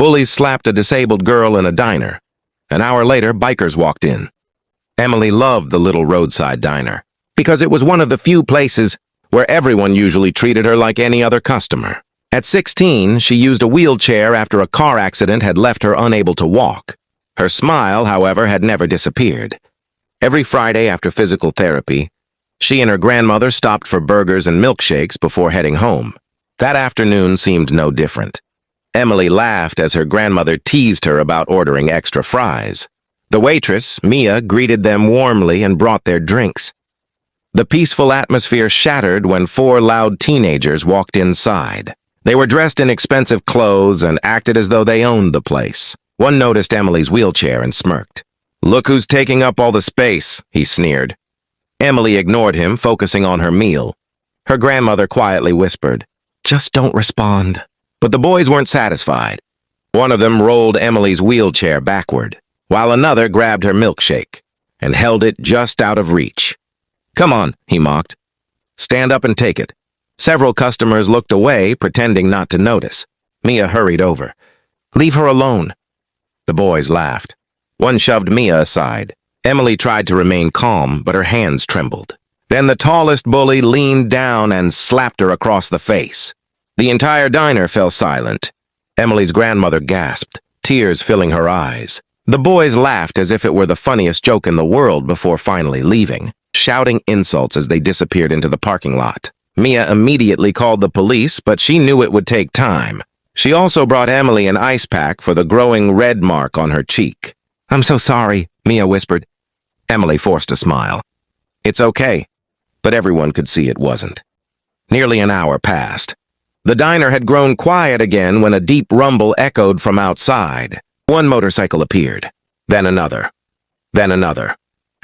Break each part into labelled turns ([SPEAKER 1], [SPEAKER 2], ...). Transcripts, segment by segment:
[SPEAKER 1] Bullies slapped a disabled girl in a diner. An hour later, bikers walked in. Emily loved the little roadside diner because it was one of the few places where everyone usually treated her like any other customer. At 16, she used a wheelchair after a car accident had left her unable to walk. Her smile, however, had never disappeared. Every Friday after physical therapy, she and her grandmother stopped for burgers and milkshakes before heading home. That afternoon seemed no different. Emily laughed as her grandmother teased her about ordering extra fries. The waitress, Mia, greeted them warmly and brought their drinks. The peaceful atmosphere shattered when 4 loud teenagers walked inside. They were dressed in expensive clothes and acted as though they owned the place. One noticed Emily's wheelchair and smirked. "Look who's taking up all the space," he sneered. Emily ignored him, focusing on her meal. Her grandmother quietly whispered, "Just don't respond." But the boys weren't satisfied. One of them rolled Emily's wheelchair backward, while another grabbed her milkshake and held it just out of reach. "Come on," he mocked. "Stand up and take it." Several customers looked away, pretending not to notice. Mia hurried over. "Leave her alone." The boys laughed. One shoved Mia aside. Emily tried to remain calm, but her hands trembled. Then the tallest bully leaned down and slapped her across the face. The entire diner fell silent. Emily's grandmother gasped, tears filling her eyes. The boys laughed as if it were the funniest joke in the world before finally leaving, shouting insults as they disappeared into the parking lot. Mia immediately called the police, but she knew it would take time. She also brought Emily an ice pack for the growing red mark on her cheek. "I'm so sorry," Mia whispered. Emily forced a smile. "It's okay," but everyone could see it wasn't. Nearly an hour passed. The diner had grown quiet again when a deep rumble echoed from outside. One motorcycle appeared, then another, then another.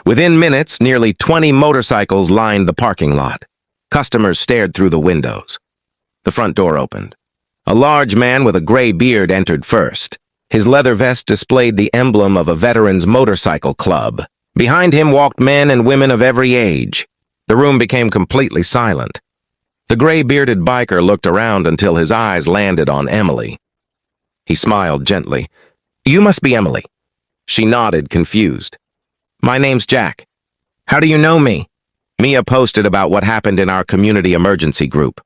[SPEAKER 1] Within minutes, nearly 20 motorcycles lined the parking lot. Customers stared through the windows. The front door opened. A large man with a gray beard entered first. His leather vest displayed the emblem of a veterans motorcycle club. Behind him walked men and women of every age. The room became completely silent. The gray-bearded biker looked around until his eyes landed on Emily. He smiled gently. "You must be Emily." She nodded, confused. "My name's Jack." "How do you know me?" Mia posted about what happened in our community emergency group.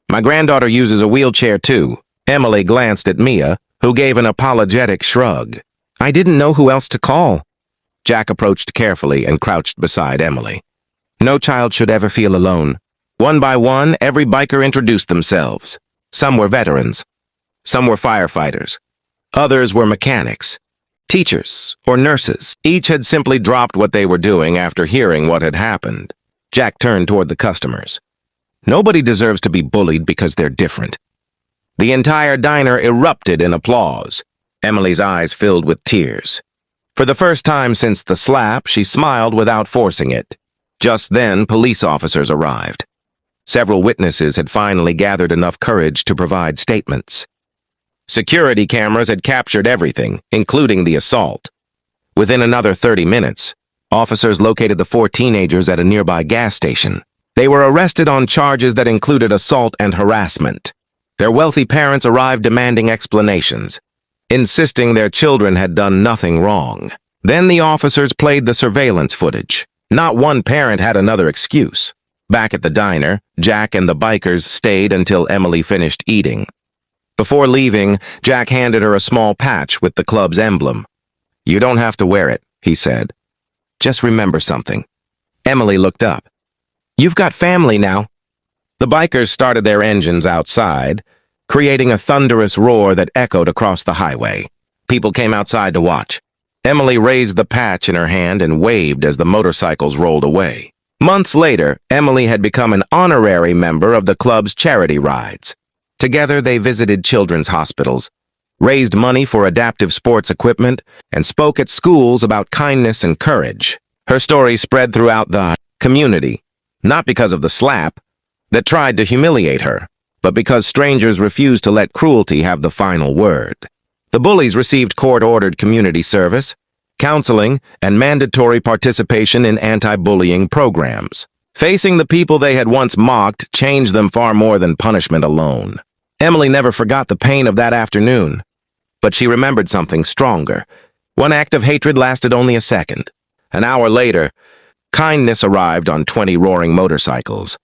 [SPEAKER 1] "My granddaughter uses a wheelchair too." Emily glanced at Mia, who gave an apologetic shrug. "I didn't know who else to call." Jack approached carefully and crouched beside Emily. "No child should ever feel alone." One by one, every biker introduced themselves. Some were veterans. Some were firefighters. Others were mechanics, teachers, or nurses. Each had simply dropped what they were doing after hearing what had happened. Jack turned toward the customers. "Nobody deserves to be bullied because they're different." The entire diner erupted in applause. Emily's eyes filled with tears. For the first time since the slap, she smiled without forcing it. Just then, police officers arrived. Several witnesses had finally gathered enough courage to provide statements. Security cameras had captured everything, including the assault. Within another 30 minutes, officers located the 4 teenagers at a nearby gas station. They were arrested on charges that included assault and harassment. Their wealthy parents arrived demanding explanations, insisting their children had done nothing wrong. Then the officers played the surveillance footage. Not one parent had another excuse. Back at the diner, Jack and the bikers stayed until Emily finished eating. Before leaving, Jack handed her a small patch with the club's emblem. "You don't have to wear it," he said. "Just remember something." Emily looked up. "You've got family now." The bikers started their engines outside, creating a thunderous roar that echoed across the highway. People came outside to watch. Emily raised the patch in her hand and waved as the motorcycles rolled away. Months later, Emily had become an honorary member of the club's charity rides. Together, they visited children's hospitals, raised money for adaptive sports equipment, and spoke at schools about kindness and courage. Her story spread throughout the community, not because of the slap that tried to humiliate her, but because strangers refused to let cruelty have the final word. The bullies received court-ordered community service, counseling, and mandatory participation in anti-bullying programs. Facing the people they had once mocked changed them far more than punishment alone. Emily never forgot the pain of that afternoon. But she remembered something stronger. One act of hatred lasted only a second. An hour later, kindness arrived on 20 roaring motorcycles,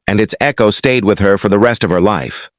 [SPEAKER 1] and its echo stayed with her for the rest of her life.